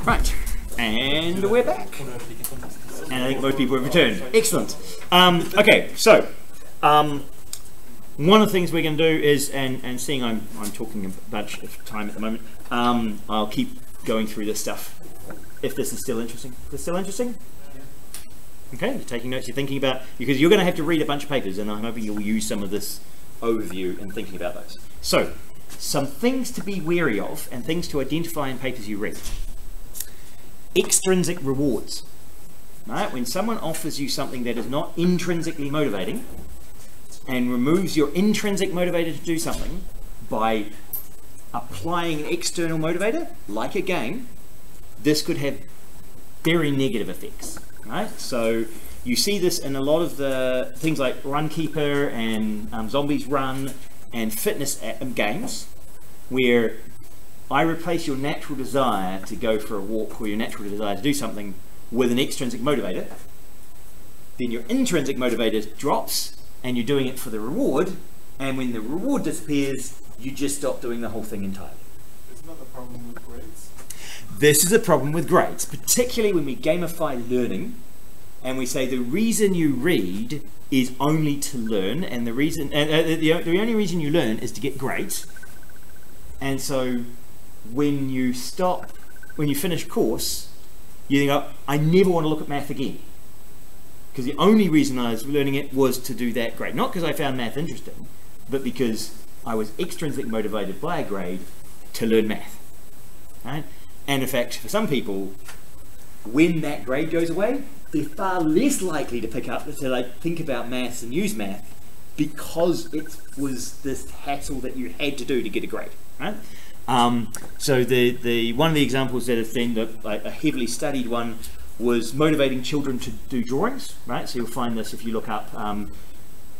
Right, and we're back. And I think most people have returned. Excellent. Okay, so one of the things we're going to do is, and seeing I'm talking a bunch of time at the moment, I'll keep going through this stuff. If this is still interesting. Is this still interesting? Okay, you're taking notes, you're thinking about, because you're going to have to read a bunch of papers, and I'm hoping you'll use some of this overview in thinking about those. So, some things to be wary of and things to identify in papers you read. Extrinsic rewards. Right? When someone offers you something that is not intrinsically motivating and removes your intrinsic motivator to do something by applying an external motivator, like a game, this could have very negative effects. Right? So you see this in a lot of the things like Runkeeper and Zombies Run and fitness games, where I replace your natural desire to go for a walk or your natural desire to do something with an extrinsic motivator. Then your intrinsic motivator drops and you're doing it for the reward, and when the reward disappears, you just stop doing the whole thing entirely. Isn't that the problem with grades? This is a problem with grades, particularly when we gamify learning and we say the reason you read is only to learn, and the only reason you learn is to get grades. And so when you finish course, you think, oh, I never want to look at math again, because the only reason I was learning it was to do that grade, not because I found math interesting, but because I was extrinsically motivated by a grade to learn math. Right? And in fact, for some people, when that grade goes away, they're far less likely to pick up, to think about maths and use math, because it was this hassle that you had to do to get a grade. Right? So the one of the examples that has been a heavily studied one was motivating children to do drawings. Right? So you'll find this if you look up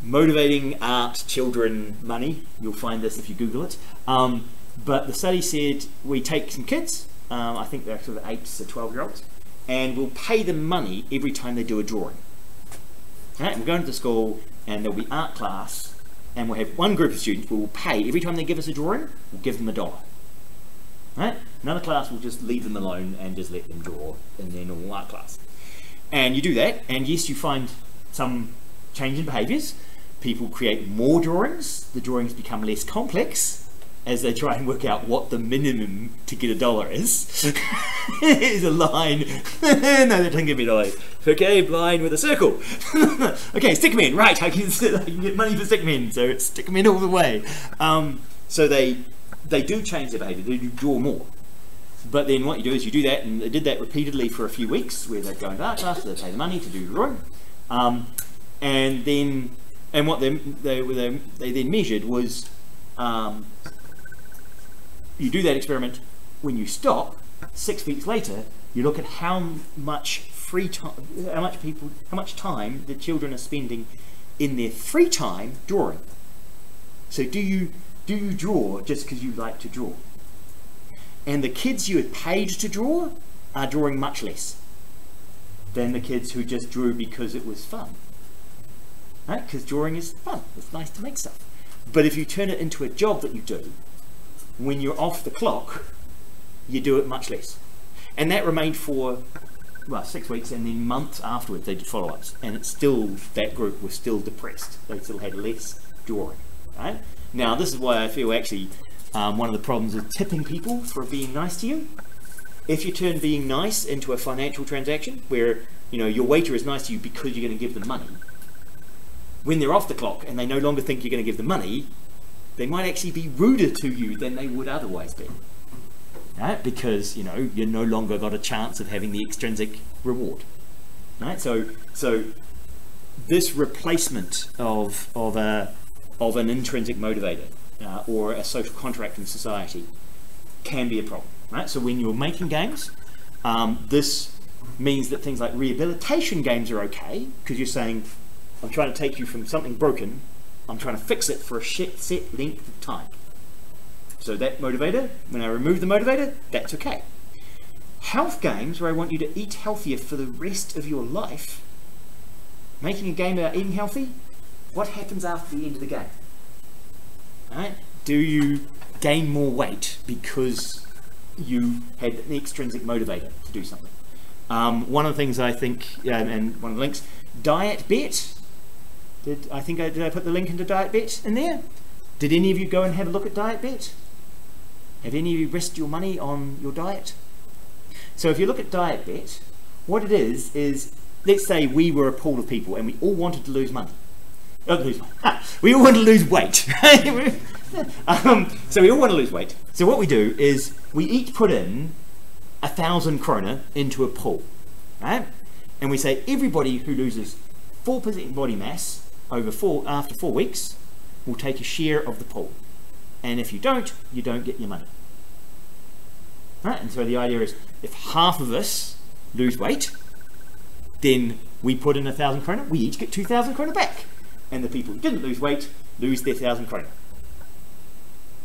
motivating art children money. You'll find this if you Google it. But the study said we take some kids, I think they're sort of 8 to 12-year-olds, and we'll pay them money every time they do a drawing. Right? We'll go into the school and there'll be art class, and we'll have one group of students who will pay every time they give us a drawing, we'll give them $1. Right? Another class will just leave them alone and just let them draw in their normal art class. And you do that, and yes, you find some change in behaviours. People create more drawings, the drawings become less complex as they try and work out what the minimum to get $1 is. Is a line. No, that doesn't give me $1. Okay, line with a circle. Okay, stickmen, right, I can get money for stickmen, so it's stickmen all the way. So they do change their behaviour, they do draw more. But then what you do is you do that, and they did that repeatedly for a few weeks, where they'd go into art class, they'd pay the money to do the drawing. And what they then measured was, you do that experiment, when you stop, 6 weeks later, you look at how much free time, how much time the children are spending in their free time drawing. So do you draw just because you like to draw? And the kids you had paid to draw are drawing much less than the kids who just drew because it was fun. Right? Because drawing is fun, it's nice to make stuff. But if you turn it into a job that you do, when you're off the clock, you do it much less. And that remained for, well, 6 weeks, and then months afterwards they did follow-ups, and it's still, that group was still depressed. They still had less drawing. Right? Now, this is why I feel actually one of the problems is tipping people for being nice to you. If you turn being nice into a financial transaction, where your waiter is nice to you because you're going to give them money, when they're off the clock and they no longer think you're going to give them money, they might actually be ruder to you than they would otherwise be. Right? Because you're no longer got a chance of having the extrinsic reward. Right? So this replacement of an intrinsic motivator or a social contract in society can be a problem. Right? So when you're making games, this means that things like rehabilitation games are okay, because you're saying, I'm trying to take you from something broken, I'm trying to fix it for a set length of time. So that motivator, when I remove the motivator, that's okay. Health games, where I want you to eat healthier for the rest of your life, making a game about eating healthy, what happens after the end of the game? Right? Do you gain more weight because you had an extrinsic motivator to do something. One of the things I think, and one of the links, Diet Bet. Did I put the link into Diet Bet in there? Did any of you go and have a look at Diet Bet? Have any of you risked your money on your diet? So if you look at Diet Bet, what it is let's say we were a pool of people and we all wanted to lose money. We all want to lose weight. So we all want to lose weight. So what we do is we each put in 1,000 krona into a pool, right? And we say everybody who loses 4% body mass after 4 weeks will take a share of the pool. And if you don't get your money. Right? And so the idea is if half of us lose weight, then we put in 1,000 krona, we each get 2,000 krona back. And the people who didn't lose weight lose their 1,000 krona.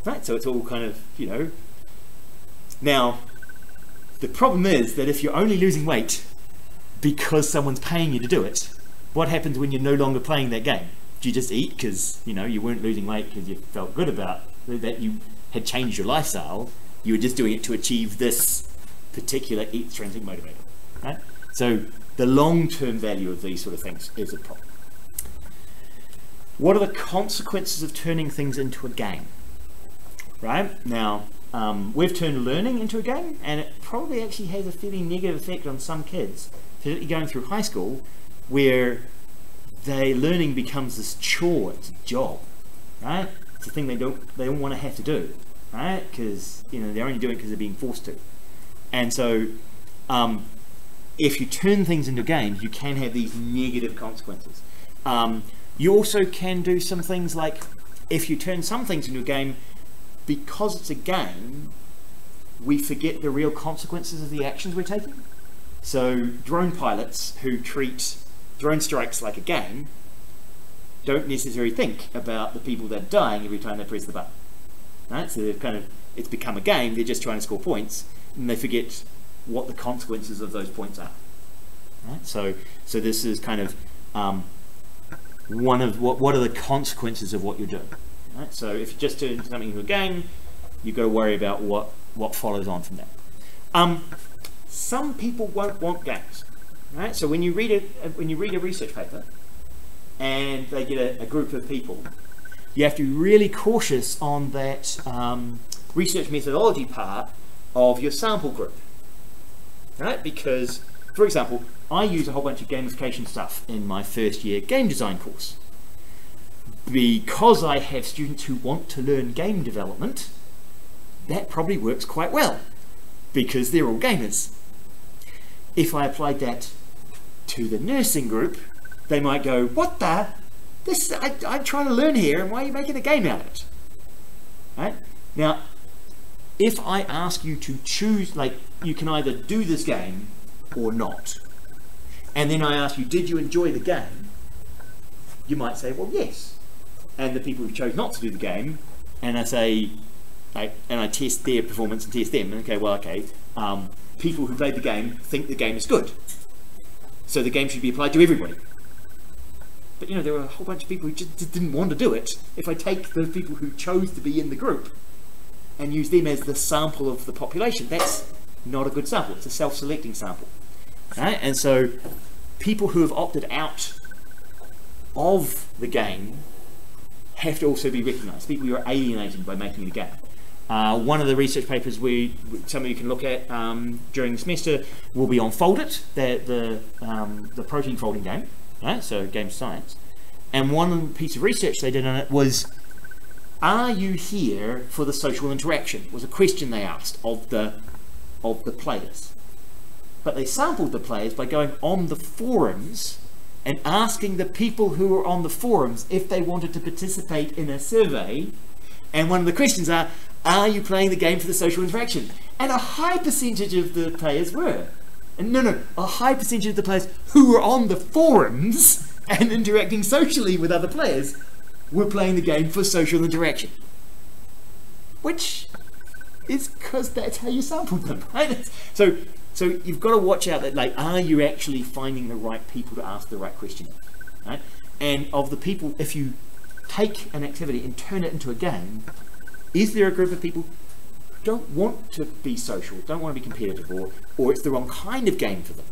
Right? So it's all kind of, Now, the problem is that if you're only losing weight because someone's paying you to do it, what happens when you're no longer playing that game? Do you just eat because, you weren't losing weight because you felt good about that you had changed your lifestyle? You were just doing it to achieve this particular extrinsic motivator, right? So the long-term value of these sort of things is a problem. What are the consequences of turning things into a game? Right? Now, we've turned learning into a game, and it probably actually has a fairly negative effect on some kids, particularly going through high school, where learning becomes this chore, it's a job, right? It's a thing they don't want to have to do, right? Because they're only doing it because they're being forced to. And so, if you turn things into games, you can have these negative consequences. You also can do some things like, if you turn some things into a game, because it's a game, we forget the real consequences of the actions we're taking. So drone pilots who treat drone strikes like a game don't necessarily think about the people that are dying every time they press the button. Right? So it's become a game, they're just trying to score points, and they forget what the consequences of those points are. Right? So this is kind of one of what are the consequences of what you're doing. Right? So if you just turn something into a game, you've got to worry about what follows on from that. Some people won't want games. Right? So when you read a research paper and they get a group of people, you have to be really cautious on that research methodology part of your sample group. Right? Because, for example, I use a whole bunch of gamification stuff in my first year game design course. Because I have students who want to learn game development, that probably works quite well, because they're all gamers. If I applied that to the nursing group, they might go, what the? I'm trying to learn here, and why are you making a game out of it? Right? Now, if I ask you to choose, you can either do this game or not, and then I ask you, did you enjoy the game? You might say, well, yes. And the people who chose not to do the game, and I say, and I test their performance and test them, and people who played the game think the game is good, so the game should be applied to everybody. But there were a whole bunch of people who just didn't want to do it. If I take the people who chose to be in the group and use them as the sample of the population, that's not a good sample. It's a self-selecting sample. Right? And so people who have opted out of the game have to also be recognised. People who are alienated by making it a game. One of the research papers some of you can look at during the semester will be on Fold It, the protein folding game, right? So game science. And one piece of research they did on it was, are you here for the social interaction? Was a question they asked of the players. But they sampled the players by going on the forums and asking the people who were on the forums if they wanted to participate in a survey. And one of the questions are you playing the game for the social interaction? And a high percentage of the players were. And a high percentage of the players who were on the forums and interacting socially with other players were playing the game for social interaction. Which is because that's how you sampled them, right? So you've got to watch out that, are you actually finding the right people to ask the right question, right? And of the people, if you take an activity and turn it into a game, is there a group of people don't want to be social, don't want to be competitive, or it's the wrong kind of game for them,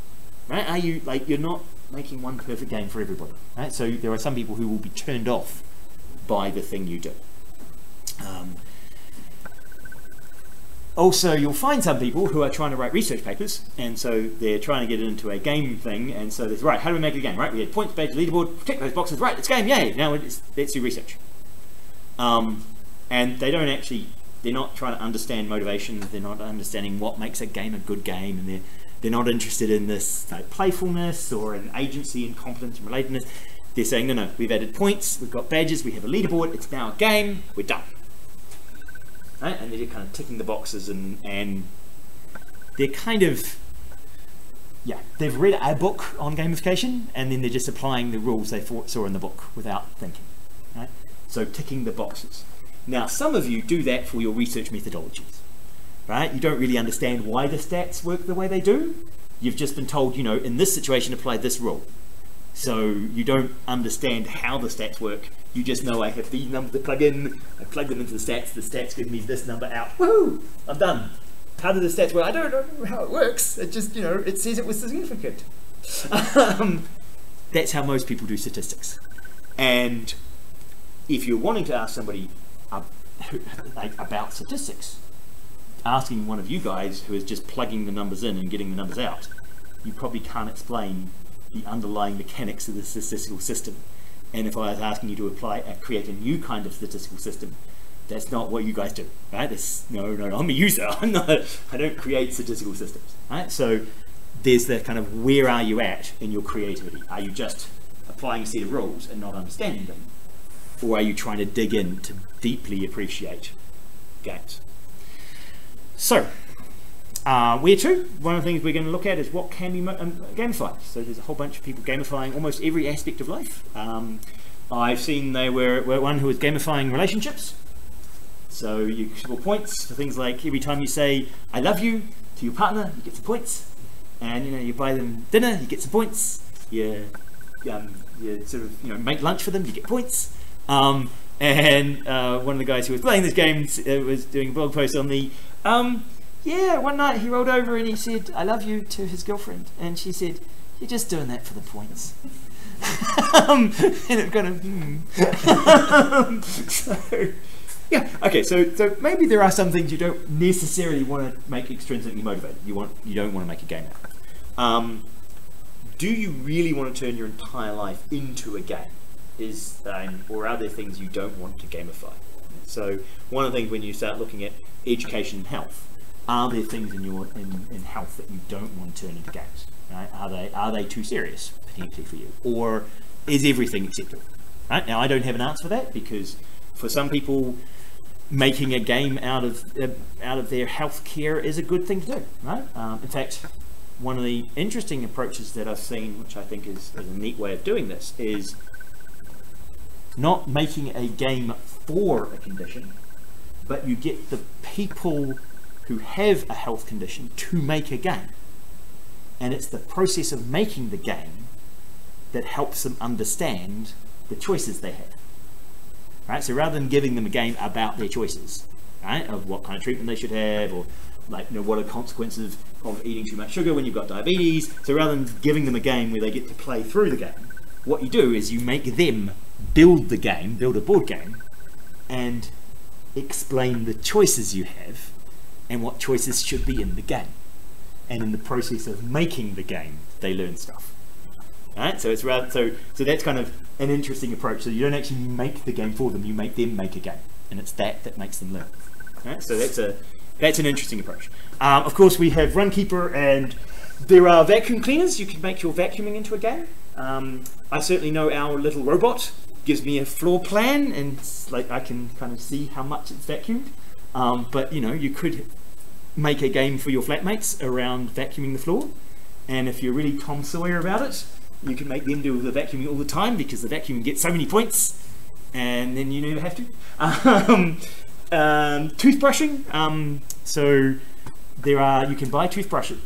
right? Are you, like, you're not making one perfect game for everybody, right? So there are some people who will be turned off by the thing you do. Also, you'll find some people who are trying to write research papers, and so they're trying to get it into a game thing, and so there's, right, how do we make a game, right? We had points, badge, leaderboard, tick those boxes, right, it's game, yay, now let's do research. And they don't actually, they're not trying to understand motivation, they're not understanding what makes a game a good game, and they're not interested in this like playfulness or in agency and competence and relatedness. They're saying, no, we've added points, we've got badges, we have a leaderboard, it's now a game, we're done. Right? And they're just kind of ticking the boxes, and they're kind of, yeah, they've read a book on gamification, and then they're just applying the rules they saw in the book without thinking. Right? So ticking the boxes. Now, some of you do that for your research methodologies. Right? You don't really understand why the stats work the way they do. You've just been told, you know, in this situation, apply this rule. So you don't understand how the stats work. You just know I have these numbers to plug in. I plug them into the stats give me this number out. Woohoo! I'm done. How do the stats work? I don't know how it works. It just, you know, it says it was significant. That's how most people do statistics. And if you're wanting to ask somebody about statistics, asking one of you guys who is just plugging the numbers in and getting the numbers out, you probably can't explain the underlying mechanics of the statistical system. And if I was asking you to create a new kind of statistical system, that's not what you guys do, right? No, I'm a user. I don't create statistical systems, right? So there's that kind of, where are you at in your creativity? Are you just applying a set of rules and not understanding them? Or are you trying to dig in to deeply appreciate games? So, where to? One of the things we're going to look at is what can be gamified. So there's a whole bunch of people gamifying almost every aspect of life. I've seen they were one who was gamifying relationships. So you score points for things like every time you say "I love you" to your partner, you get some points, and you buy them dinner, you get some points. You sort of make lunch for them, you get points. And one of the guys who was playing this game was doing a blog post on the. Yeah, one night he rolled over and he said, "I love you" to his girlfriend, and she said, "You're just doing that for the points." And it kind of, so, yeah, okay, so maybe there are some things you don't necessarily want to make extrinsically motivated. You don't want to make a game out of. Do you really want to turn your entire life into a game? Or are there things you don't want to gamify? So one of the things when you start looking at education and health, are there things in health that you don't want to turn into games? Right? Are they too serious potentially for you, or is everything acceptable? Right? Now I don't have an answer for that, because for some people, making a game out of their health care is a good thing to do. Right? In fact, one of the interesting approaches that I've seen, which I think is a neat way of doing this, is not making a game for a condition, but you get the people who have a health condition to make a game. And it's the process of making the game that helps them understand the choices they have. Right? So rather than giving them a game about their choices, right, of what kind of treatment they should have, or what are consequences of eating too much sugar when you've got diabetes, so rather than giving them a game where they get to play through the game, what you do is you make them build the game, build a board game, and explain the choices you have and what choices should be in the game. And in the process of making the game, they learn stuff. Right? So it's rather so that's kind of an interesting approach. So you don't actually make the game for them; you make them make a game, and it's that makes them learn. Right? So that's an interesting approach. Of course, we have Runkeeper, and there are vacuum cleaners. You can make your vacuuming into a game. I certainly know our little robot gives me a floor plan, and I can kind of see how much it's vacuumed. But you could make a game for your flatmates around vacuuming the floor, and if you're really Tom Sawyer about it, you can make them do the vacuuming all the time, because the vacuum gets so many points, and then you never have to. Toothbrushing. So you can buy toothbrushes,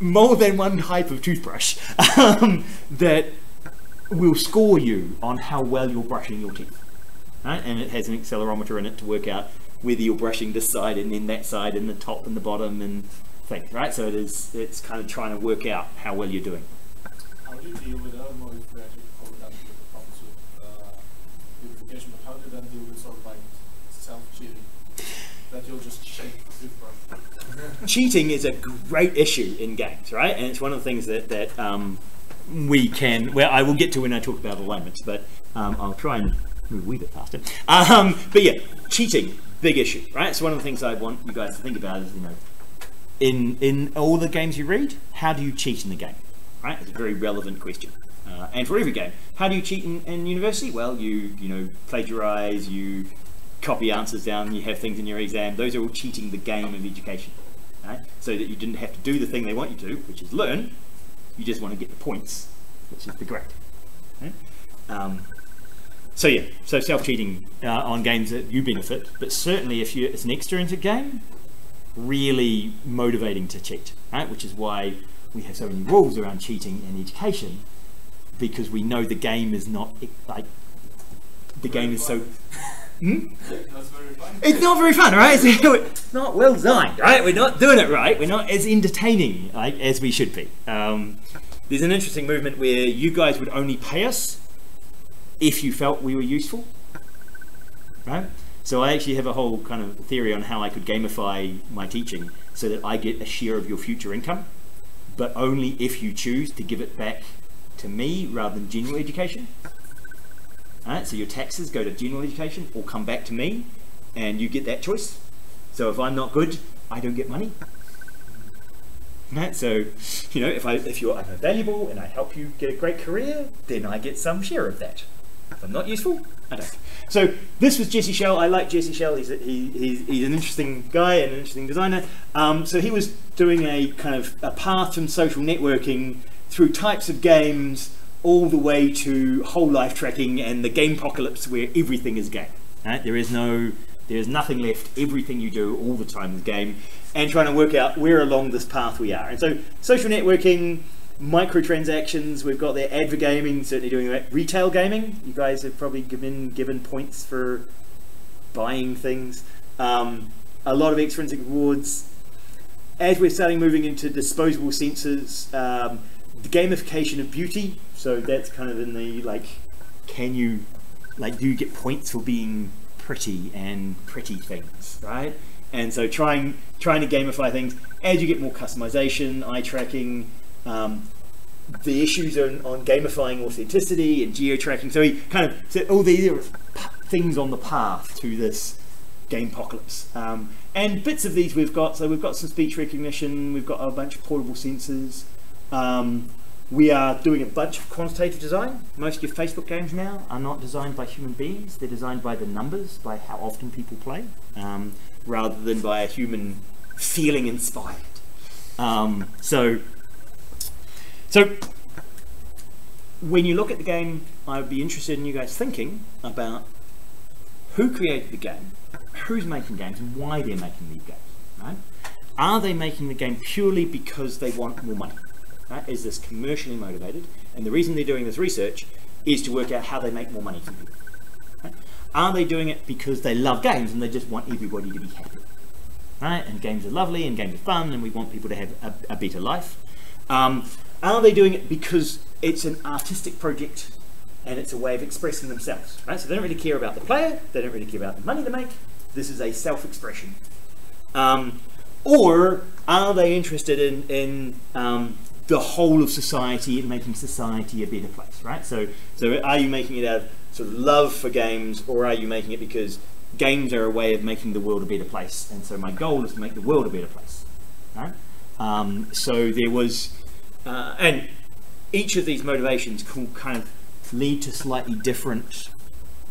more than one type of toothbrush that will score you on how well you're brushing your teeth. right? And it has an accelerometer in it to work out whether you're brushing this side and then that side and the top and the bottom and things, right? So it's kind of trying to work out how well you're doing. How do you deal with, I don't know if we actually covered that with the problems with unification, but how do you then deal with sort of like self-cheating? That you'll just shake the toothbrush. Cheating is a great issue in games, right? And it's one of the things that we can, well, I will get to when I talk about alignments, but I'll try and move a wee bit faster. But yeah, cheating, big issue, right? So one of the things I want you guys to think about is, in all the games you read, how do you cheat in the game, right? It's a very relevant question. And for every game, how do you cheat in university? Well, you plagiarize, you copy answers down, you have things in your exam. Those are all cheating the game of education, right? So that you didn't have to do the thing they want you to, which is learn. You just want to get the points, which is the grade. Right? So yeah, so self-cheating on games that you benefit, but certainly if it's an extrinsic game, really motivating to cheat, right? Which is why we have so many rules around cheating in education, because we know the game is not like the game is so. That's very fun. It's not very fun, right? It's not well designed, right? We're not doing it right. We're not as entertaining as we should be. There's an interesting movement where you guys would only pay us if you felt we were useful, right? So I actually have a whole kind of theory on how I could gamify my teaching so that I get a share of your future income, but only if you choose to give it back to me rather than general education. Alright, so your taxes go to general education or come back to me, and you get that choice. So if I'm not good, I don't get money. Right, so if I'm valuable and I help you get a great career, then I get some share of that. If I'm not useful, I don't. So this was Jesse Schell. I like Jesse Schell. He's an interesting guy and an interesting designer. So he was doing a kind of a path from social networking through types of games, all the way to whole life tracking and the game apocalypse where everything is game. Right? There is nothing left. Everything you do all the time is game, and trying to work out where along this path we are. And so social networking, microtransactions, we've got there advergaming, certainly doing that. Retail gaming, you guys have probably given points for buying things. A lot of extrinsic rewards. As we're starting moving into disposable sensors, the gamification of beauty, so that's kind of in the do you get points for being pretty and pretty things, right? And so trying to gamify things as you get more customization, eye tracking, the issues on gamifying authenticity and geo tracking. So he kind of said all these things on the path to this game apocalypse. And bits of these we've got. So we've got some speech recognition, we've got a bunch of portable sensors. We are doing a bunch of quantitative design. Most of your Facebook games now are not designed by human beings. They're designed by the numbers, by how often people play, rather than by a human feeling inspired. So when you look at the game, I would be interested in you guys thinking about who created the game, who's making games, and why they're making these games. Right? Are they making the game purely because they want more money? Right? Is this commercially motivated? And the reason they're doing this research is to work out how they make more money from people. Right? Are they doing it because they love games and they just want everybody to be happy? Right? And games are lovely and games are fun and we want people to have a better life. Are they doing it because it's an artistic project and it's a way of expressing themselves? Right? So they don't really care about the player, they don't really care about the money they make. This is a self-expression. Or are they interested in the whole of society and making society a better place, right? So are you making it out of sort of love for games, or are you making it because games are a way of making the world a better place, and so my goal is to make the world a better place, right? So there was, and each of these motivations can kind of lead to slightly different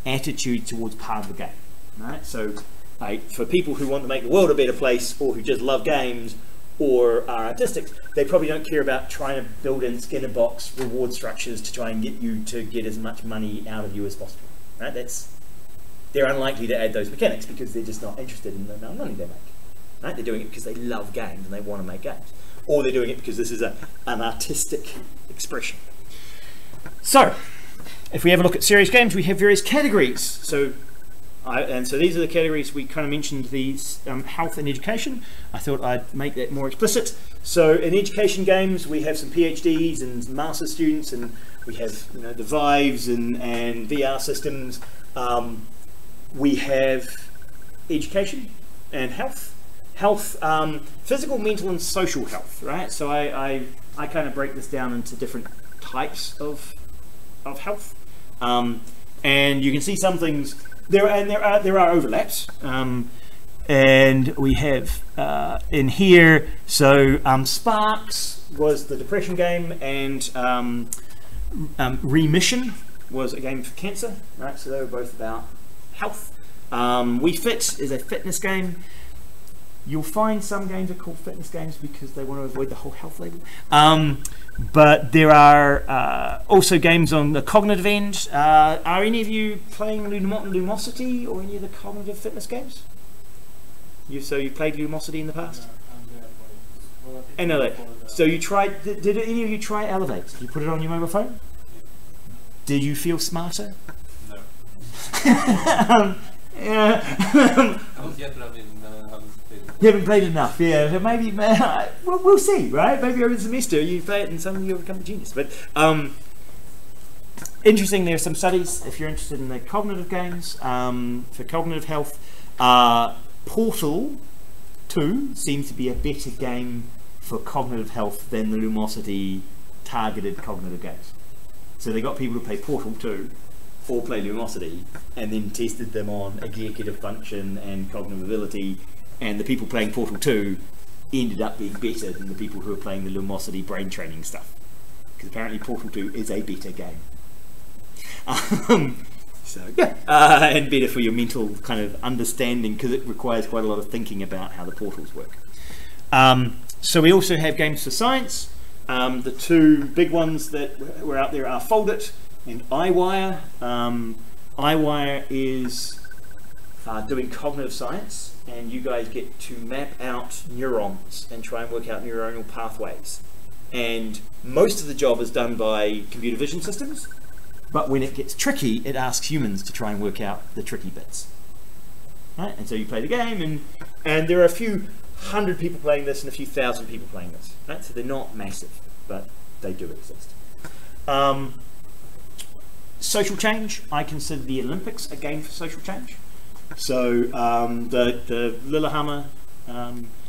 attitude towards part of the game, right? So for people who want to make the world a better place, or who just love games, or are artistic, they probably don't care about trying to build in Skinner box reward structures to try and get you to get as much money out of you as possible. Right? They're unlikely to add those mechanics because they're just not interested in the amount of money they make. Right? They're doing it because they love games and they want to make games, or they're doing it because this is an artistic expression. So, if we have a look at serious games, we have various categories. So, And so these are the categories. We kind of mentioned these health and education. I thought I'd make that more explicit. So in education games, we have some PhDs and master students, and we have the Vives and VR systems. We have education and health, physical, mental, and social health. Right. So I kind of break this down into different types of health, and you can see some things. There are overlaps, and we have in here. So Sparks was the depression game, and Remission was a game for cancer. Right, so they were both about health. We Fit is a fitness game. You'll find some games are called fitness games because they want to avoid the whole health label. But there are also games on the cognitive end. Are any of you playing Lumosity or any of the cognitive fitness games? So you played Lumosity in the past? So you tried. Did any of you try Elevate? Did you put it on your mobile phone? Did you feel smarter? No. Yeah. I was yet, but I mean, you haven't played enough, yeah. So maybe we'll see, right? Maybe over the semester you play it and suddenly you'll become a genius. But interesting, there are some studies if you're interested in the cognitive games for cognitive health. Portal 2 seems to be a better game for cognitive health than the Lumosity targeted cognitive games. So they got people to play Portal 2 or play Lumosity and then tested them on executive function and cognitive ability. And the people playing Portal 2 ended up being better than the people who are playing the Lumosity brain training stuff. Because apparently Portal 2 is a better game. So yeah, and better for your mental kind of understanding because it requires quite a lot of thinking about how the portals work. So we also have games for science. The two big ones that were out there are Foldit and iWire. iWire is doing cognitive science, and you guys get to map out neurons and try and work out neuronal pathways. And most of the job is done by computer vision systems, but when it gets tricky, it asks humans to try and work out the tricky bits. Right? And so you play the game, and there are a few hundred people playing this and a few thousand people playing this. Right? So they're not massive, but they do exist. Social change, I consider the Olympics a game for social change. So the Lillehammer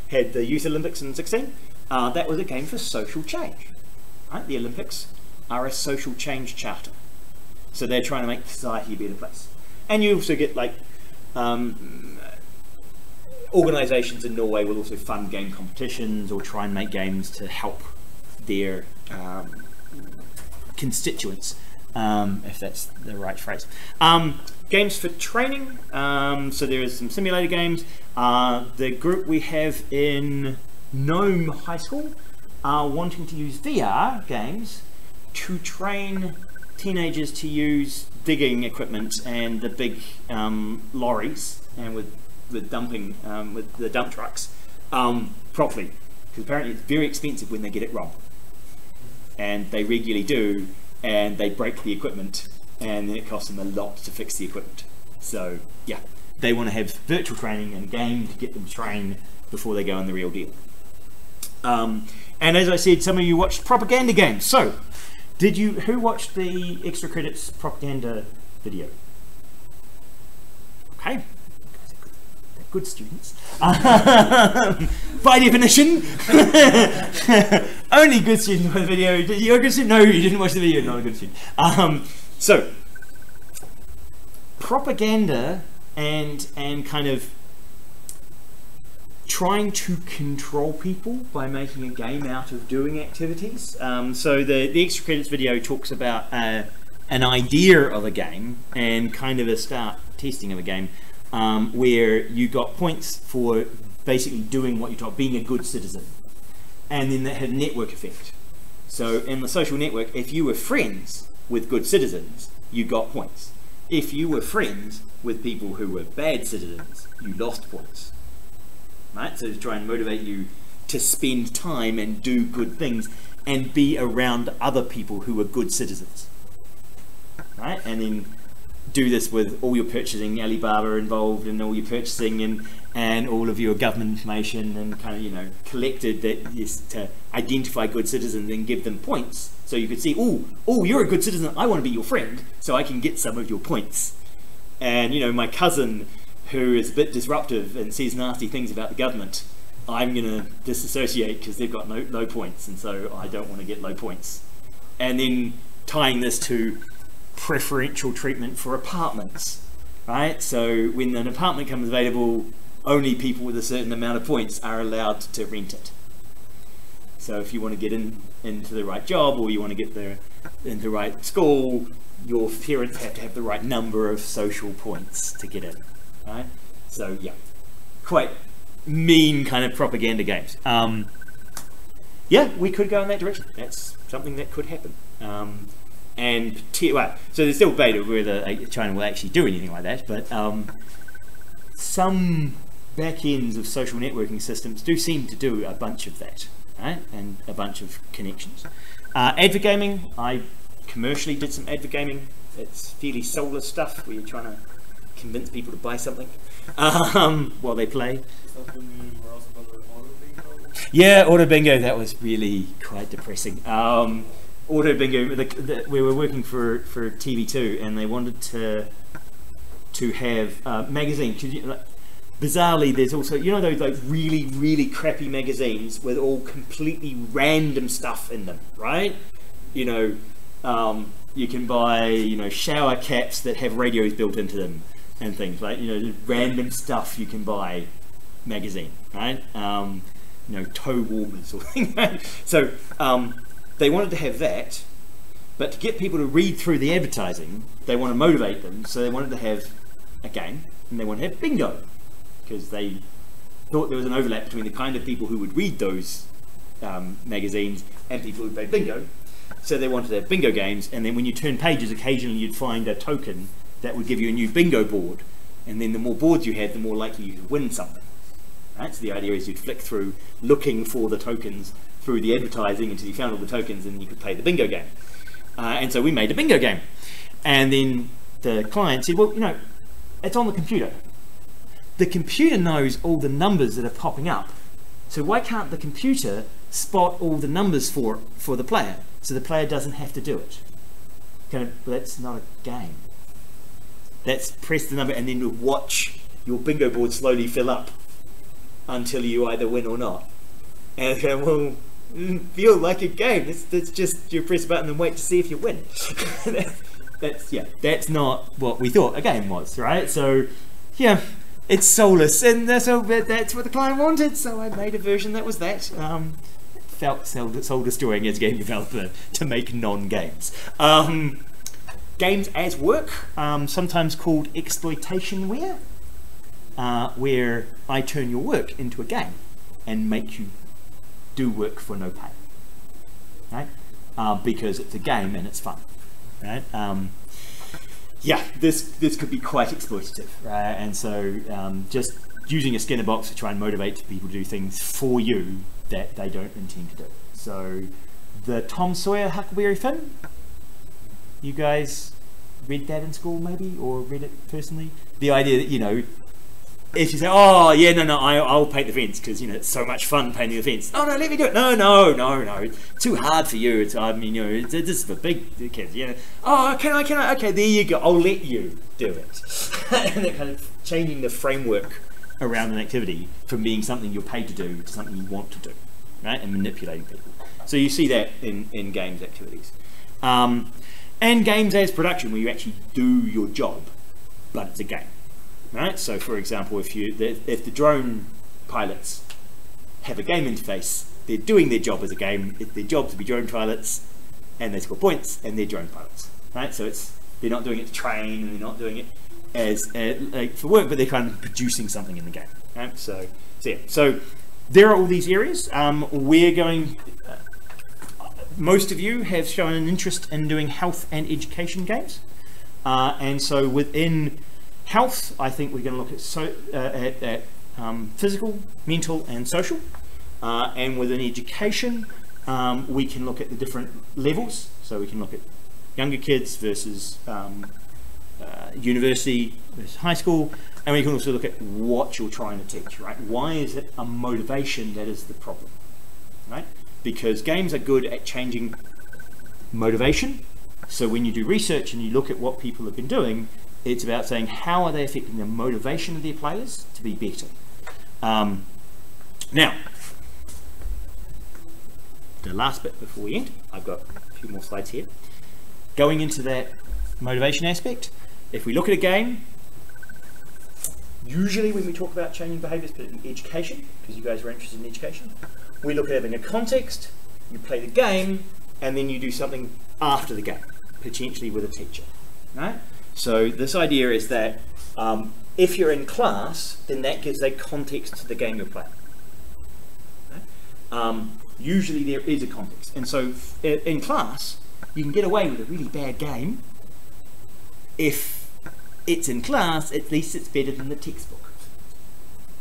had the Youth Olympics in 16. That was a game for social change. Right? The Olympics are a social change charter. So they're trying to make society a better place. And you also get like organisations in Norway will also fund game competitions or try and make games to help their constituents, if that's the right phrase. Games for training, so there is some simulator games. The group we have in Nome High School are wanting to use VR games to train teenagers to use digging equipment and the big lorries and with the dump trucks properly, because apparently it's very expensive when they get it wrong, and they regularly do, and they break the equipment, and then it costs them a lot to fix the equipment. So yeah, they want to have virtual training and game to get them trained before they go in the real deal. And as I said, some of you watched propaganda games. So who watched the extra credits propaganda video? Okay, they're good students. By definition, only good students watch the video. You're a good student? No, you didn't watch the video. Not a good student. So propaganda and kind of trying to control people by making a game out of doing activities. So the extra credits video talks about an idea of a game and kind of a start testing of a game, where you got points for basically doing what you're told, being a good citizen, and then that had a network effect. So in the social network, if you were friends with good citizens, you got points. If you were friends with people who were bad citizens, you lost points. Right? So to try and motivate you to spend time and do good things and be around other people who are good citizens. Right? And then do this with all your purchasing, Alibaba involved, and all your purchasing and all of your government information, and kind of, you know, collected that is to identify good citizens and give them points. So you could see, oh, you're a good citizen, I want to be your friend, so I can get some of your points. And, you know, my cousin, who is a bit disruptive and says nasty things about the government, I'm going to disassociate because they've got no points, and so I don't want to get low points. And then tying this to preferential treatment for apartments, right? So when an apartment comes available, only people with a certain amount of points are allowed to rent it. So if you want to get into the right job, or you want to get into the right school, your parents have to have the right number of social points to get in, right? So yeah, quite mean kind of propaganda games. Yeah, we could go in that direction. That's something that could happen. So there's still beta whether China will actually do anything like that, but some back ends of social networking systems do seem to do a bunch of that, right? And a bunch of connections. Advergaming, I commercially did some advergaming. It's fairly soulless stuff where you're trying to convince people to buy something while they play. Yeah, auto bingo, that was really quite depressing. Auto bingo, we were working for TV2, and they wanted to have magazine. Bizarrely, there's also, you know, those like really crappy magazines with all completely random stuff in them, right? You know, you can buy, you know, shower caps that have radios built into them and things, like, you know, random stuff you can buy magazine, right? You know, toe warmers or things. So they wanted to have that, but to get people to read through the advertising, they want to motivate them, so they wanted to have a game, and they wanted to have bingo, because they thought there was an overlap between the kind of people who would read those magazines and people who play bingo. So they wanted to have bingo games, and then when you turn pages, occasionally you'd find a token that would give you a new bingo board, and then the more boards you had, the more likely you to win something. Right? So the idea is you'd flick through looking for the tokens through the advertising until you found all the tokens, and you could play the bingo game. And so we made a bingo game, and then the client said, well, you know, it's on the computer. The computer knows all the numbers that are popping up, so why can't the computer spot all the numbers for the player, so the player doesn't have to do it? Kind of, well, that's not a game. That's press the number and then you watch your bingo board slowly fill up until you either win or not. And okay, well, feel like a game. That's just you press a button and wait to see if you win. That's not what we thought a game was, right? So yeah, it's soulless, and that's what the client wanted. So I made a version that was that. Felt soul destroying as a game developer to make non-games. Games as work, sometimes called exploitationware, where I turn your work into a game and make you do work for no pay, right? Because it's a game and it's fun, right? Yeah, this could be quite exploitative, right? And so just using a Skinner box to try and motivate people to do things for you that they don't intend to do. So the Tom Sawyer Huckleberry Finn, you guys read that in school maybe, or read it personally? The idea that, you know, if you say, oh yeah, no, I'll paint the fence because, you know, it's so much fun painting the fence. Oh no, let me do it. No, it's too hard for you. It's, I mean, you know, this is for big kids. You know, oh, can I? Okay, there you go. I'll let you do it. And they're kind of changing the framework around an activity from being something you're paid to do to something you want to do, right? And manipulating people. So you see that in games activities. And games as production, where you actually do your job, but it's a game, right? So for example, if the drone pilots have a game interface, they're doing their job as a game. It's their job to be drone pilots, and they score points, and they're drone pilots, right? So they're not doing it to train, and they're not doing it as like for work, but they're kind of producing something in the game, right? So yeah. So there are all these areas. We're going. Most of you have shown an interest in doing health and education games, and so within health, I think we're going to look at physical, mental, and social, and within education, we can look at the different levels. So we can look at younger kids versus university versus high school, and we can also look at what you're trying to teach, right? Why is it a motivation that is the problem, right? Because games are good at changing motivation. So when you do research and you look at what people have been doing, it's about saying how are they affecting the motivation of their players to be better. Now, the last bit before we end, I've got a few more slides here. Going into that motivation aspect, if we look at a game, usually when we talk about changing behaviours, but in education, because you guys are interested in education, we look at having a context, you play the game, and then you do something after the game, potentially with a teacher, right? So this idea is that if you're in class, then that gives a context to the game you're playing. Right? Usually there is a context, and so in class, you can get away with a really bad game if it's in class. At least it's better than the textbook,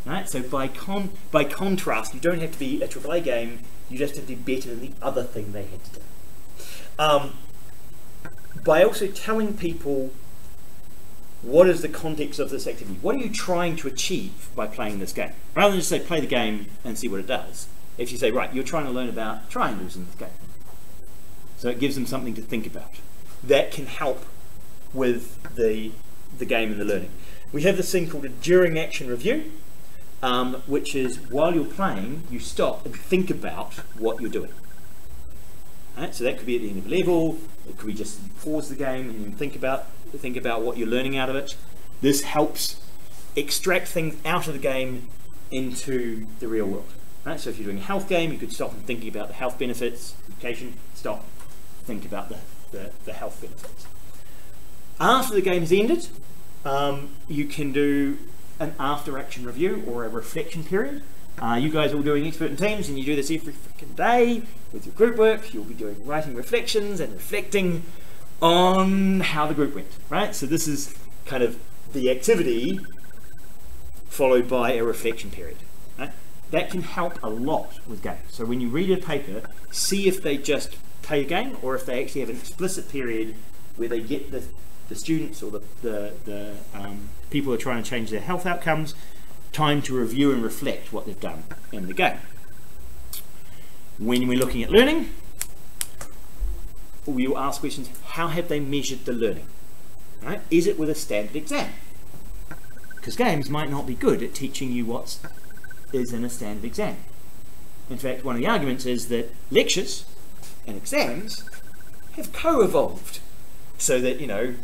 right? So by contrast, you don't have to be a AAA game, you just have to be better than the other thing they had to do. By also telling people what is the context of this activity, what are you trying to achieve by playing this game, rather than just say play the game and see what it does. If you say, right, you're trying to learn about triangles in this game, so it gives them something to think about. That can help with the game and the learning. We have this thing called a during action review, which is while you're playing, you stop and think about what you're doing. Right? So that could be at the end of a level, it could be just pause the game and then think about what you're learning out of it. This helps extract things out of the game into the real world. Right? So if you're doing a health game, you could stop and think about the health benefits. Education, stop, think about the health benefits. After the game's ended, you can do an after action review or a reflection period. You guys are all doing expert in teams, and you do this every freaking day with your group work. You'll be writing reflections and reflecting on how the group went, right? So this is kind of the activity followed by a reflection period, right? That can help a lot with games. So when you read a paper, see if they just play a game or if they actually have an explicit period where they get the students or the people who are trying to change their health outcomes time to review and reflect what they've done in the game. When we're looking at learning, we will ask questions, how have they measured the learning? Right? Is it with a standard exam? Because games might not be good at teaching you what is in a standard exam. In fact, one of the arguments is that lectures and exams have co-evolved. So that, you know,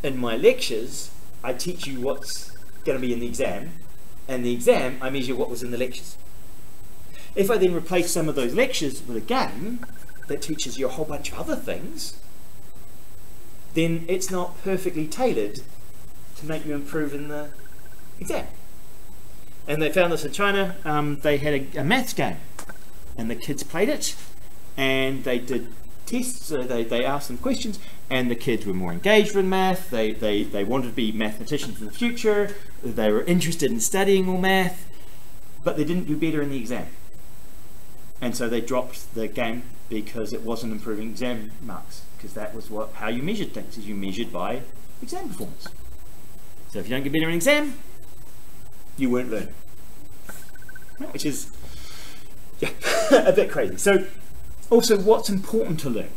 in my lectures, I teach you what's going to be in the exam, and the exam, I measure what was in the lectures. If I then replace some of those lectures with a game that teaches you a whole bunch of other things, then it's not perfectly tailored to make you improve in the exam. And they found this in China. They had a maths game, and the kids played it, and they did tests. So they asked them questions, and the kids were more engaged with math. They wanted to be mathematicians in the future. They were interested in studying more math, but they didn't do better in the exam. And so they dropped the game because it wasn't improving exam marks, because that was how you measured things, is you measured by exam performance. So if you don't get better in exam, you weren't learning. Which is, yeah, a bit crazy. So also, what's important to learn?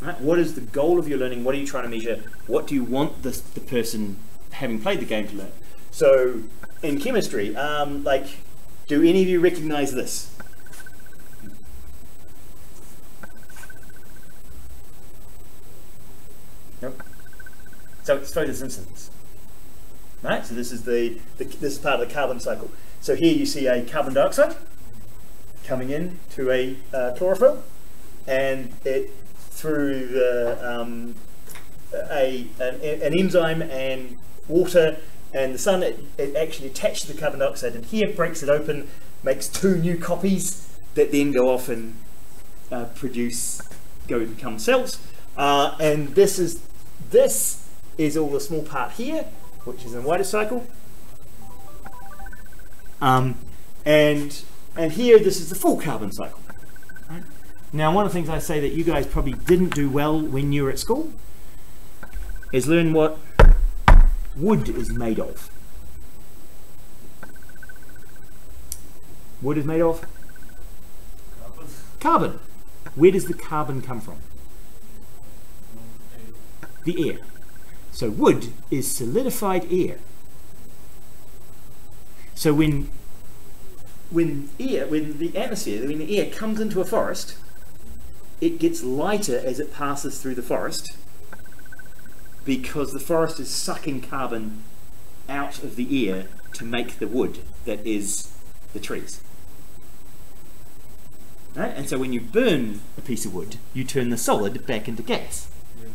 Right? What is the goal of your learning? What are you trying to measure? What do you want the person having played the game to learn? So in chemistry, do any of you recognize this? Nope. So it's photosynthesis. Right? So this is this is part of the carbon cycle. So here you see a carbon dioxide coming in to a chlorophyll, and it through an enzyme and water and the sun, it actually attaches the carbon dioxide in here, breaks it open, makes two new copies that then go off and become cells. And this is all the small part here, which is in the wider cycle. And here, this is the full carbon cycle. Right? Now, one of the things I say that you guys probably didn't do well when you were at school is learn what wood is made of. Wood is made of? Carbon. Carbon. Where does the carbon come from? The air. So wood is solidified air. So when the air comes into a forest, it gets lighter as it passes through the forest because the forest is sucking carbon out of the air to make the wood that is the trees. Right? And so when you burn a piece of wood, you turn the solid back into gas. Yeah.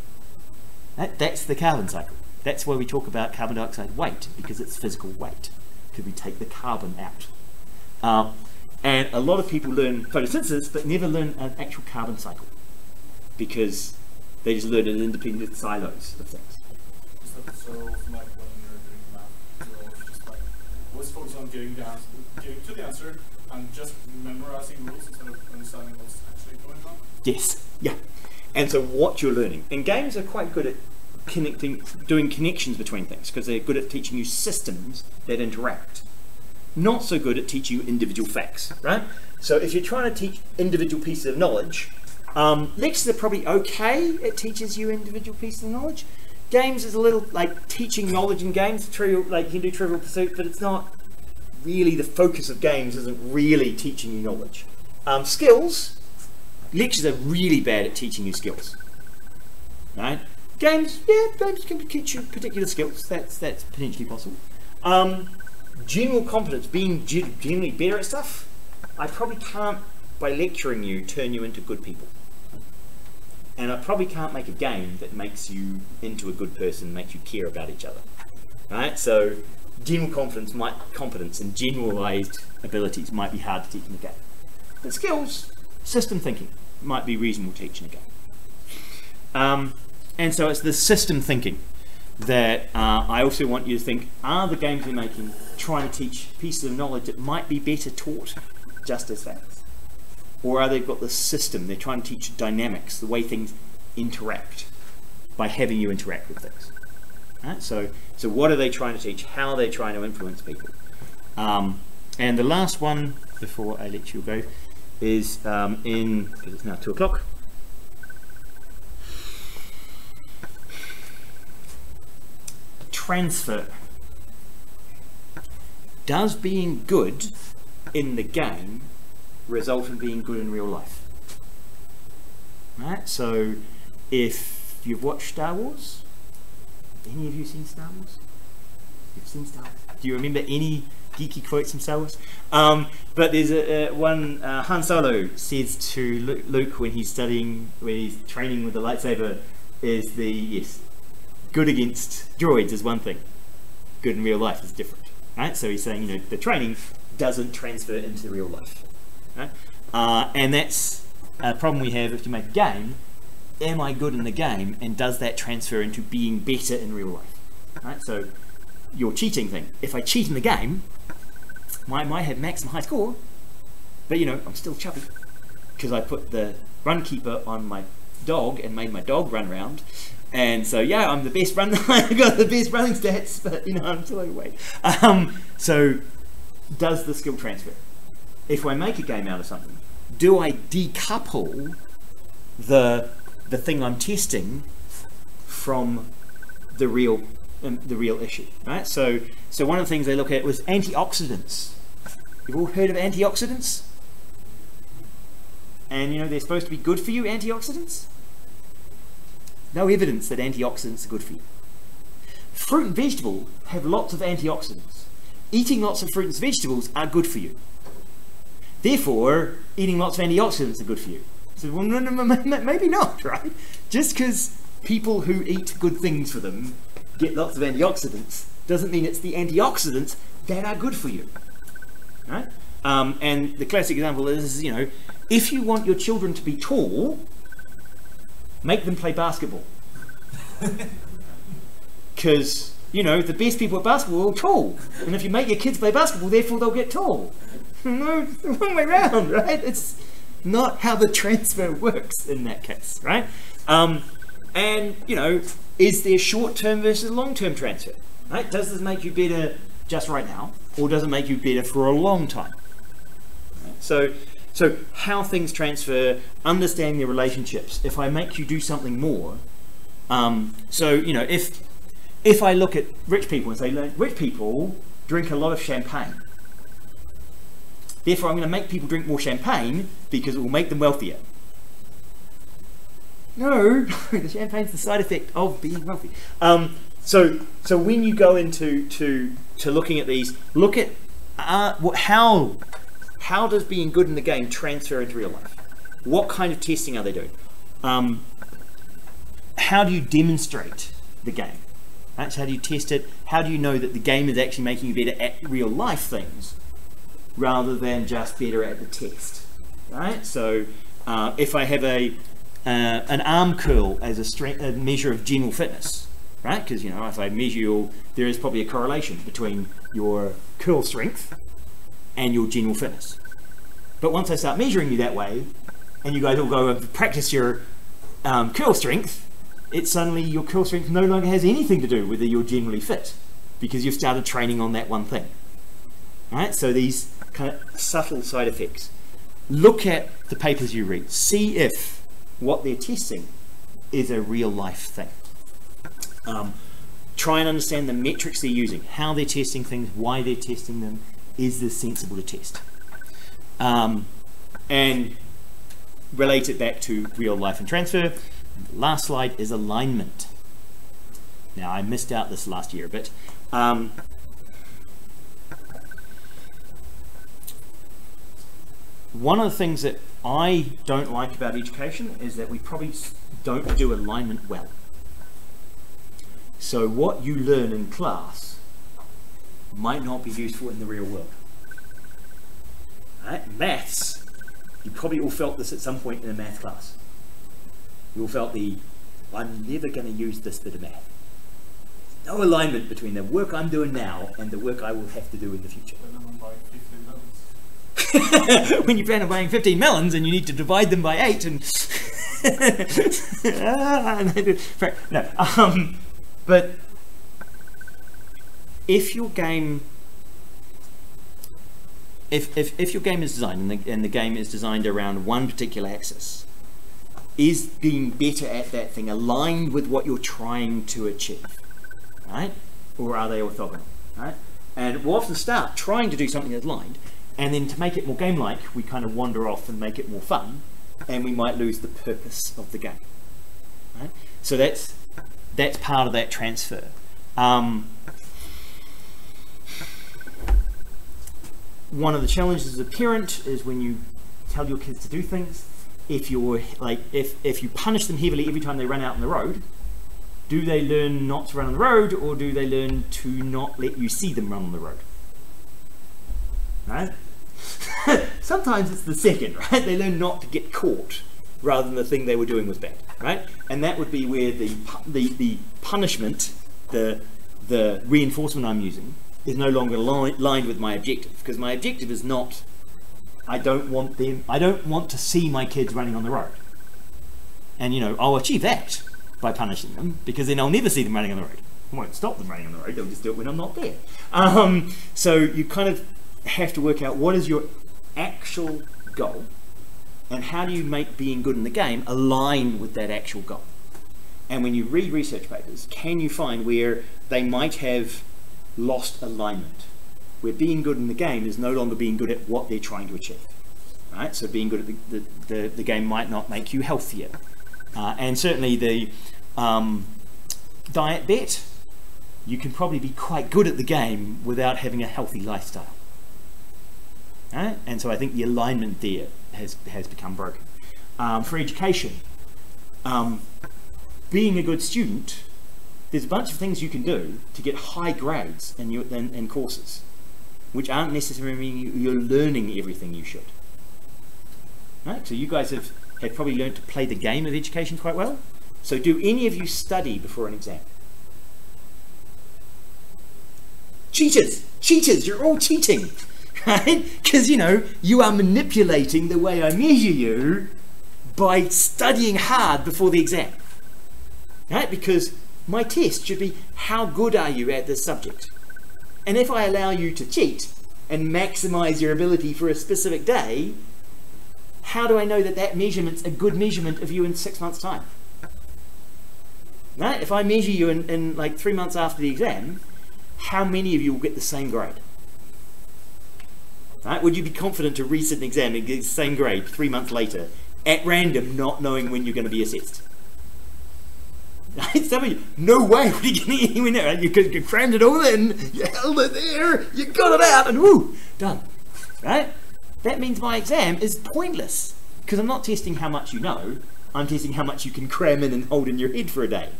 Right? That's the carbon cycle. That's why we talk about carbon dioxide weight, because it's physical weight, because we take the carbon out. And a lot of people learn photosynthesis but never learn an actual carbon cycle because they just learn in independent silos of things. So like when you're doing math, you're always just like always focus on getting to the answer and just memorizing rules instead of understanding what's actually going on. Yes, yeah. And so what you're learning, and games are quite good at doing connections between things because they're good at teaching you systems that interact. Not so good at teaching you individual facts, right? So if you're trying to teach individual pieces of knowledge, lectures are probably okay. It teaches you individual pieces of knowledge. Games is a little like teaching knowledge in games, trivial, like you can do Trivial Pursuit, but it's not really the focus of games. Isn't really teaching you knowledge. Skills, lectures are really bad at teaching you skills, right? Games, yeah, games can teach you particular skills. That's potentially possible. General competence, being generally better at stuff, I probably can't, by lecturing you, turn you into good people. And I probably can't make a game that makes you into a good person, makes you care about each other. Right? So general competence and generalized abilities might be hard to teach in a game. But skills, system thinking, might be reasonable to teach in a game. And so it's the system thinking that I also want you to think, are the games you're making trying to teach pieces of knowledge that might be better taught just as facts? Or are they got the system, they're trying to teach dynamics, the way things interact by having you interact with things. Right? So what are they trying to teach? How are they trying to influence people? And the last one, before I let you go, is because it's now 2 o'clock. Transfer. Does being good in the game result in being good in real life? Right? So if you've watched Star Wars, any of you seen Star Wars? You've seen Star Wars? Do you remember any geeky quotes from Star Wars? But there's one Han Solo says to Luke when he's training with the lightsaber, is good against droids is one thing, good in real life is different, right? So he's saying, the training doesn't transfer into real life, right? And that's a problem we have if you make a game. Am I good in the game, and does that transfer into being better in real life, right? So your cheating thing, if I cheat in the game, I might have maximum high score, but I'm still chubby because I put the run keeper on my dog and made my dog run around. And so, yeah, I'm the best runner. I got the best running stats, but I'm still overweight. So, does the skill transfer? If I make a game out of something, do I decouple the thing I'm testing from the real issue? Right. So one of the things they look at was antioxidants. You've all heard of antioxidants? And they're supposed to be good for you. Antioxidants. No evidence that antioxidants are good for you. Fruit and vegetable have lots of antioxidants. Eating lots of fruits and vegetables are good for you. Therefore, eating lots of antioxidants are good for you. So, well, no, maybe not, right? Just because people who eat good things for them get lots of antioxidants doesn't mean it's the antioxidants that are good for you, right? And the classic example is, if you want your children to be tall, make them play basketball. Because, the best people at basketball are tall. And if you make your kids play basketball, therefore they'll get tall. No, the wrong way around, right? It's not how the transfer works in that case, right? And, you know, is there short-term versus long-term transfer? Right? Does this make you better just right now, or does it make you better for a long time? Right? So how things transfer, understanding the relationships. If I make you do something more, so, you know, if I look at rich people and say, rich people drink a lot of champagne. Therefore, I'm going to make people drink more champagne because it will make them wealthier. No, the champagne's the side effect of being wealthy. So when you go into looking at these, look at how does being good in the game transfer into real life? What kind of testing are they doing? How do you demonstrate the game? Right? So how do you test it? How do you know that the game is actually making you better at real life things rather than just better at the test? Right? So if I have an arm curl as a measure of general fitness, right? Because, you know, if I measure there is probably a correlation between your curl strength and your general fitness. But once I start measuring you that way, and you guys all go and practice your curl strength, it's suddenly your curl strength no longer has anything to do with whether you're generally fit, because you've started training on that one thing. Right? So these kind of subtle side effects. Look at the papers you read. See if what they're testing is a real life thing. Try and understand the metrics they're using, how they're testing things, why they're testing them. Is this sensible to test? And relate it back to real life and transfer. The last slide is alignment. Now, I missed out this last year a bit. One of the things that I don't like about education is that we probably don't do alignment well. So what you learn in class might not be useful in the real world. Right? Maths, you probably all felt this at some point in a math class. You all felt I'm never going to use this bit of math. No alignment between the work I'm doing now and the work I will have to do in the future. When I'm buying 15 melons. When you plan on buying 15 melons and you need to divide them by 8 and... no, but if your game... If your game is designed and the game is designed around one particular axis, is being better at that thing aligned with what you're trying to achieve, right? Or are they orthogonal, right? And we'll often start trying to do something that's aligned, and then to make it more game-like, we kind of wander off and make it more fun, and we might lose the purpose of the game, right? So that's part of that transfer. One of the challenges as a parent is when you tell your kids to do things, if you punish them heavily every time they run out on the road, do they learn not to run on the road, or do they learn to not let you see them run on the road? Right? Sometimes it's the second, right? They learn not to get caught rather than the thing they were doing was bad, right? And that would be where the punishment, the reinforcement I'm using, is no longer aligned with my objective, because my objective is not, I don't want to see my kids running on the road. And, you know, I'll achieve that by punishing them, because then I'll never see them running on the road. I won't stop them running on the road, they'll just do it when I'm not there. So you kind of have to work out what is your actual goal, and how do you make being good in the game align with that actual goal. And when you read research papers, can you find where they might have lost alignment, where being good in the game is no longer being good at what they're trying to achieve, right? So being good at the game might not make you healthier, and certainly the diet bet, you can probably be quite good at the game without having a healthy lifestyle, right? And so I think the alignment there has become broken. For education, being a good student, there's a bunch of things you can do to get high grades in courses, which aren't necessarily meaning you're learning everything you should. Right? So you guys have probably learned to play the game of education quite well. So do any of you study before an exam? Cheaters! Cheaters! You're all cheating! Right? Because, you know, you are manipulating the way I measure you by studying hard before the exam. right? Because my test should be, how good are you at this subject? And if I allow you to cheat and maximize your ability for a specific day, how do I know that that measurement's a good measurement of you in 6 months' time? Right? If I measure you in like 3 months after the exam, how many of you will get the same grade? Right? Would you be confident to resit an exam and get the same grade 3 months later, at random, not knowing when you're going to be assessed? Some of you, no way would you get anywhere near it. You crammed it all in, you held it there, you got it out, and whoo, done. Right? That means my exam is pointless, because I'm not testing how much you know, I'm testing how much you can cram in and hold in your head for a day.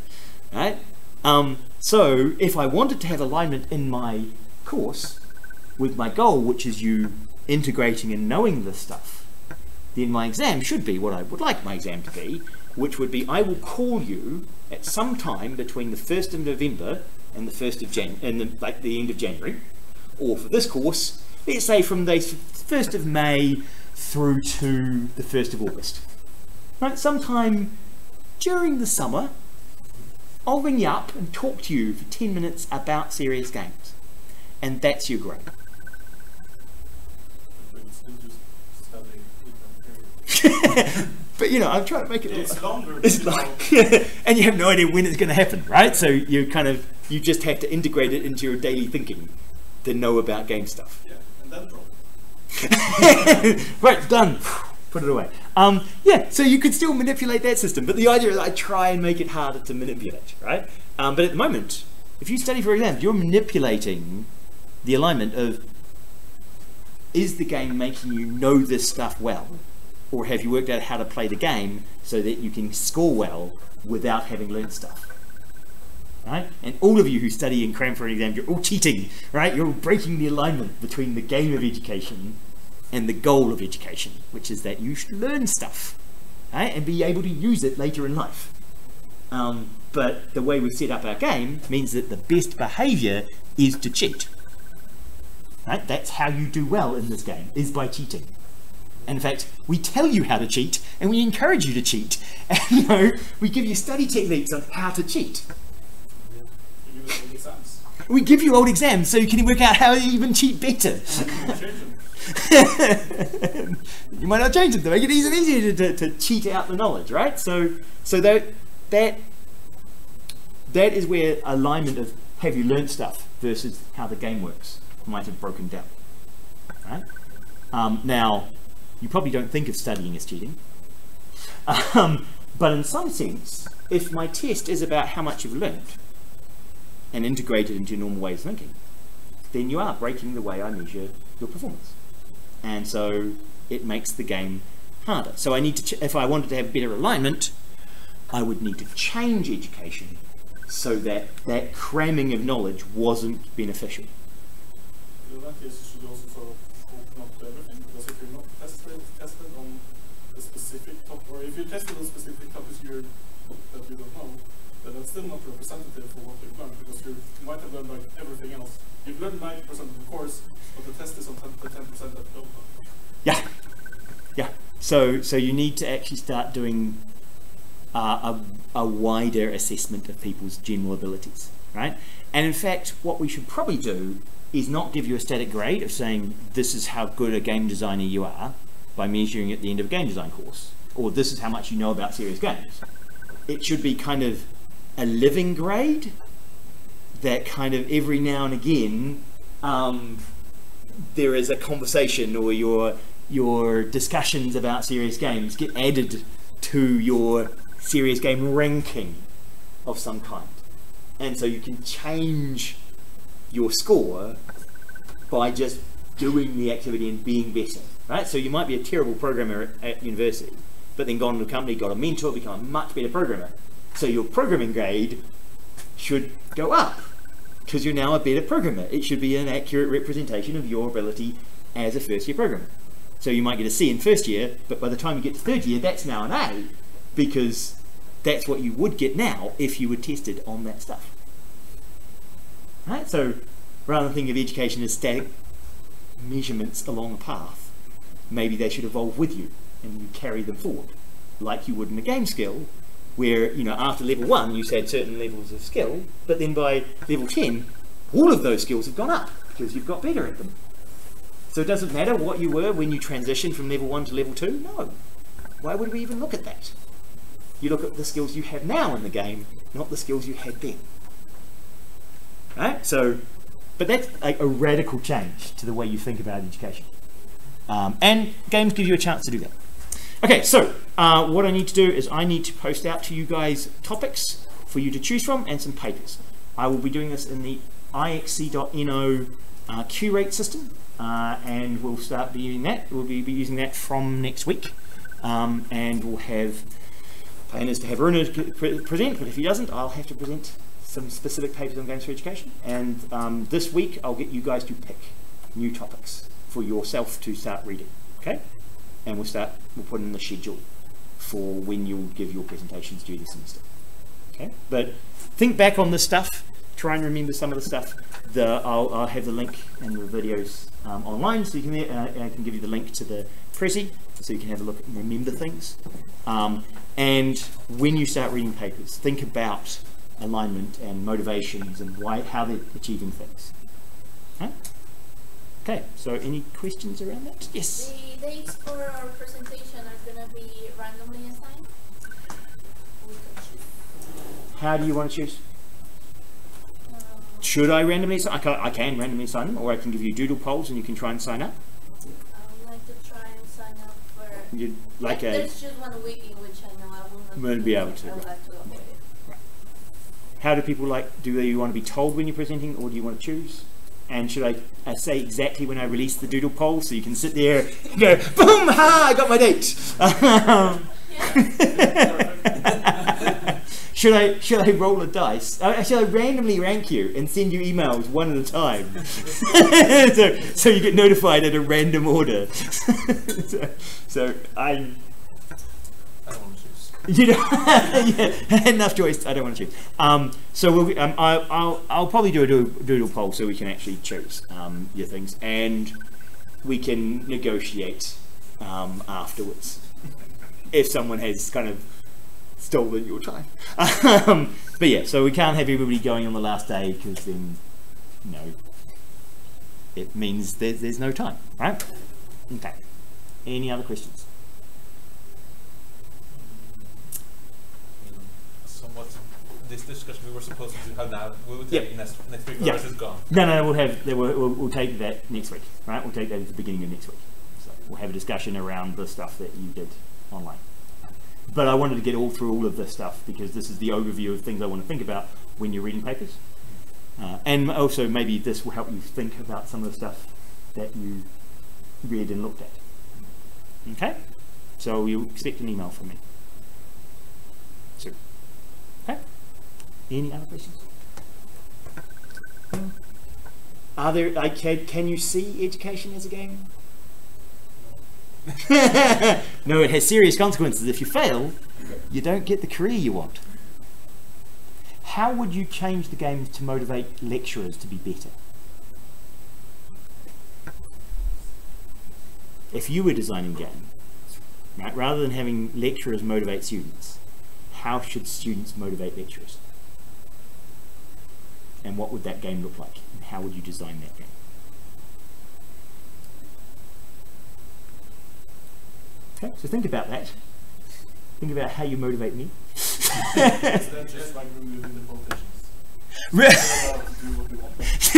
Right? So if I wanted to have alignment in my course with my goal, which is you integrating and knowing this stuff, then my exam should be what I would like my exam to be, which would be, I will call you at some time between the 1st of November and the 1st of January, and like the end of January, or for this course, let's say from the 1st of May through to the 1st of August. Right, sometime during the summer, I'll ring you up and talk to you for 10 minutes about serious games. And that's your grade. But it's still just studying in that period. But you know, I'm trying to make it It's longer. It's like, and you have no idea when it's going to happen, right? So you just have to integrate it into your daily thinking to know about game stuff. Yeah, and then drop. Right, done. Put it away. Yeah, so you could still manipulate that system, but the idea is I try and make it harder to manipulate, right? But at the moment, if you study for exams, you're manipulating the alignment of, is the game making you know this stuff well? Or have you worked out how to play the game so that you can score well without having learned stuff? Right? And all of you who study and cram for an exam, you're all cheating, right? You're all breaking the alignment between the game of education and the goal of education, which is that you should learn stuff, right? And be able to use it later in life. But the way we set up our game means that the best behavior is to cheat. Right? That's how you do well in this game, is by cheating. And in fact, we tell you how to cheat, and we encourage you to cheat. And you know, we give you study techniques on how to cheat. You use old exams. We give you old exams so you can work out how to even cheat better. You might not change them to make it easier to cheat out the knowledge, right? So that is where alignment of have you learned stuff versus how the game works might have broken down, right? Now, you probably don't think of studying as cheating, but in some sense, if my test is about how much you've learned and integrated into normal ways of thinking, then you are breaking the way I measure your performance. And so it makes the game harder. So I need to, if I wanted to have better alignment, I would need to change education so that that cramming of knowledge wasn't beneficial. In that case, you should also sort of open up to everything, because if you're not tested on a specific topic, or if you tested on specific topics that you don't know, then that's still not representative for what you've learned, because you might have learned like everything else. You've learned 90% of the course, but the test is on the 10% that you don't know. Yeah, yeah. So you need to actually start doing a wider assessment of people's general abilities, right? And in fact, what we should probably do is not give you a static grade of saying this is how good a game designer you are by measuring at the end of a game design course, or this is how much you know about serious games. It should be kind of a living grade that kind of every now and again there is a conversation, or your discussions about serious games get added to your serious game ranking of some kind. And so you can change your score by just doing the activity and being better, right? So you might be a terrible programmer at university, but then gone to a company, got a mentor, become a much better programmer. So your programming grade should go up because you're now a better programmer. It should be an accurate representation of your ability as a first year programmer. So you might get a C in first year, but by the time you get to third year, that's now an A, because that's what you would get now if you were tested on that stuff. Right? So rather than thinking of education as static measurements along a path, maybe they should evolve with you and you carry them forward, like you would in a game skill, where, you know, after level 1 you had certain levels of skill, but then by level 10 all of those skills have gone up because you've got better at them. So it doesn't matter what you were when you transitioned from level 1 to level 2. No. Why would we even look at that? You look at the skills you have now in the game, not the skills you had then. Right? So, but that's a radical change to the way you think about education. And games give you a chance to do that. Okay, so what I need to do is I need to post out to you guys topics for you to choose from and some papers. I will be doing this in the IXC.no curate system, and we'll start using that. We'll be using that from next week, and we'll have plan is to have Runa present, but if he doesn't, I'll have to present some specific papers on games for education. And this week, I'll get you guys to pick new topics for yourself to start reading. Okay, and we'll put in the schedule for when you'll give your presentations during the semester. Okay, but think back on this stuff. Try and remember some of the stuff. I'll have the link and the videos online, so you can. I can give you the link to the Prezi, so you can have a look and remember things. And when you start reading papers, think about alignment and motivations and how they're achieving things. Huh? Okay, so any questions around that? Yes? The dates for our presentation are going to be randomly assigned? We can choose. How do you want to choose? Should I randomly assign? I can randomly assign them, or I can give you doodle polls and you can try and sign up. I would like to try and sign up for... You'd like there's just 1 week in which I know I will not be able to. I would like to avoid it. Right. How do people like, do you want to be told when you're presenting, or do you want to choose? And should I say exactly when I release the doodle poll so you can sit there and go, boom, ha, I got my date. Should I roll a dice? Should I randomly rank you and send you emails one at a time? so you get notified at a random order. so I don't want to choose. You know, yeah, enough choice. I don't want to choose. So I'll probably do a doodle poll so we can actually choose your things, and we can negotiate afterwards if someone has kind of stolen your time. But yeah, so we can't have everybody going on the last day, because then, you know, it means there's no time, right? Okay. Any other questions? Somewhat this discussion we were supposed to have now, we will take next week, or this is gone? No, we'll take that next week, right? We'll take that at the beginning of next week. So we'll have a discussion around the stuff that you did online. But I wanted to get through all of this stuff, because this is the overview of things I want to think about when you're reading papers. And also maybe this will help you think about some of the stuff that you read and looked at. Okay? So you'll expect an email from me. So, okay? Any other questions? Are there, can you see education as a game? No, it has serious consequences. If you fail, you don't get the career you want. How would you change the game to motivate lecturers to be better? If you were designing a game, right, rather than having lecturers motivate students, how should students motivate lecturers? And what would that game look like? And how would you design that game? Okay, so think about that. Think about how you motivate me. Is that just like removing the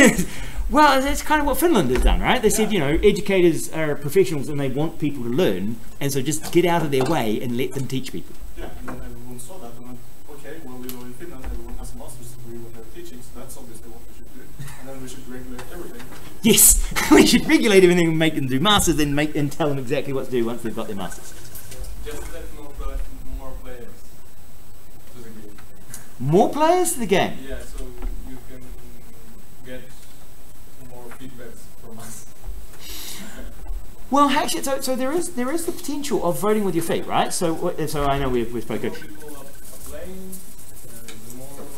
politicians? Well, that's kind of what Finland has done, right? They said, you know, educators are professionals and they want people to learn, and so just get out of their way and let them teach people. Yeah, and then everyone saw that and went, okay, well, we know in Finland everyone has a master's degree when they're teaching, so that's obviously what we should do. And then we should regulate everything. Yes, we should regulate everything and make them do masters, and tell them exactly what to do once they've got their masters. Just let more players to the game. More players to the game? Yeah, so you can get more feedbacks from us. Well, actually, so there is the potential of voting with your feet, right? So I know we've spoken. The more people are playing, the more people.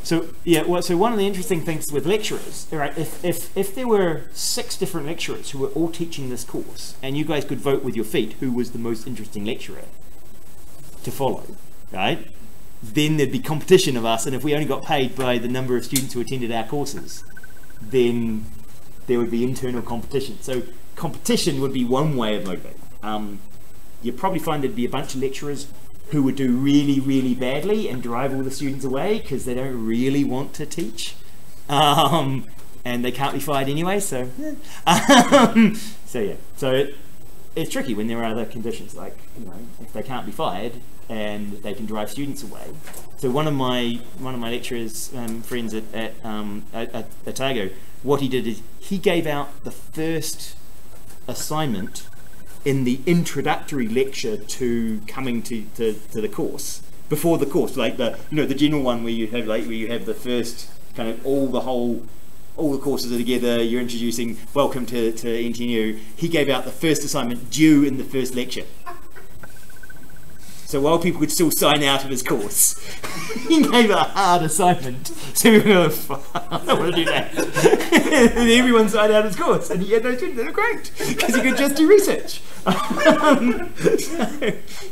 So yeah, well, so one of the interesting things with lecturers, right? If there were 6 different lecturers who were all teaching this course, and you guys could vote with your feet who was the most interesting lecturer to follow, right? Then there'd be competition of us, and if we only got paid by the number of students who attended our courses, then there would be internal competition. So competition would be one way of motivating. You'd probably find there'd be a bunch of lecturers who would do really, really badly and drive all the students away because they don't really want to teach. And they can't be fired anyway, so so it's tricky when there are other conditions, like, you know, if they can't be fired and they can drive students away. So one of my lecturers, friends at Otago, what he did is he gave out the first assignment in the introductory lecture to coming to the course, before the course, like the general one where you have the first kind of all the courses are together, you're introducing, welcome to NTNU. He gave out the first assignment due in the first lecture. So while people could still sign out of his course, he gave a hard assignment. So we were I don't want to do that. And everyone signed out his course, and he had no students. They were great, because he could just do research.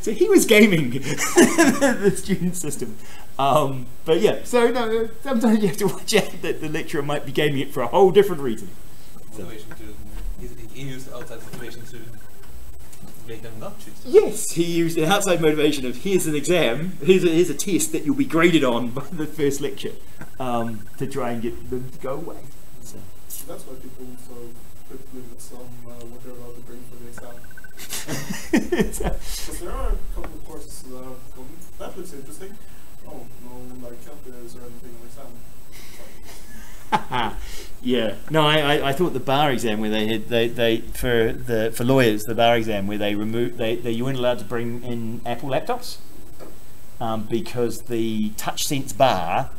So he was gaming the student system. But yeah, so no, sometimes you have to watch out that the lecturer might be gaming it for a whole different reason. Motivation to, he used outside motivation to make them not choose. Yes, he used an outside motivation of here's an exam, here's a test that you'll be graded on by the first lecture, to try and get them to go away. So that's why people so quickly with some what they're allowed to bring for the exam. Because there are a couple of courses that looks interesting. Oh, no, like calculus or anything like that. Yeah, no, I thought the bar exam where they for lawyers, the bar exam where they removed you weren't allowed to bring in Apple laptops, because the TouchSense bar,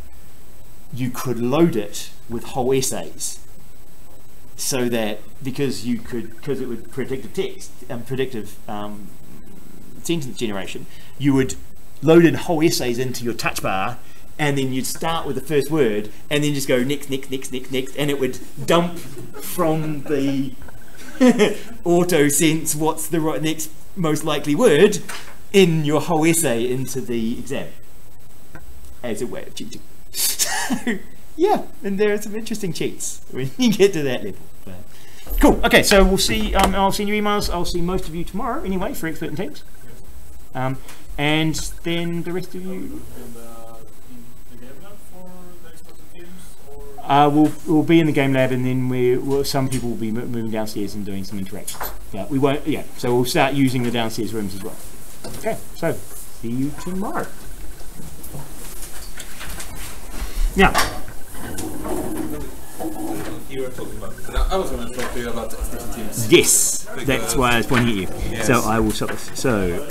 you could load it with whole essays, so that because it would predictive text and predictive sentence generation, you would load in whole essays into your touch bar, and then you'd start with the first word and then just go next, and it would dump from the auto sense what's the next most likely word in your whole essay into the exam as a way of cheating. So yeah, and there are some interesting cheats when you get to that level. But cool. Okay, so we'll see. I'll send you emails. I'll see most of you tomorrow anyway for Expert in Teams. And then the rest of you. We'll be in the game lab, and then some people will be moving downstairs and doing some interactions. Yeah, we won't. Yeah, so we'll start using the downstairs rooms as well. Okay, so see you tomorrow. Now, You were talking about. No, I was going to talk to you about the expertise teams. Yes, that's why I was pointing at you. Yes. So I will stop this. So.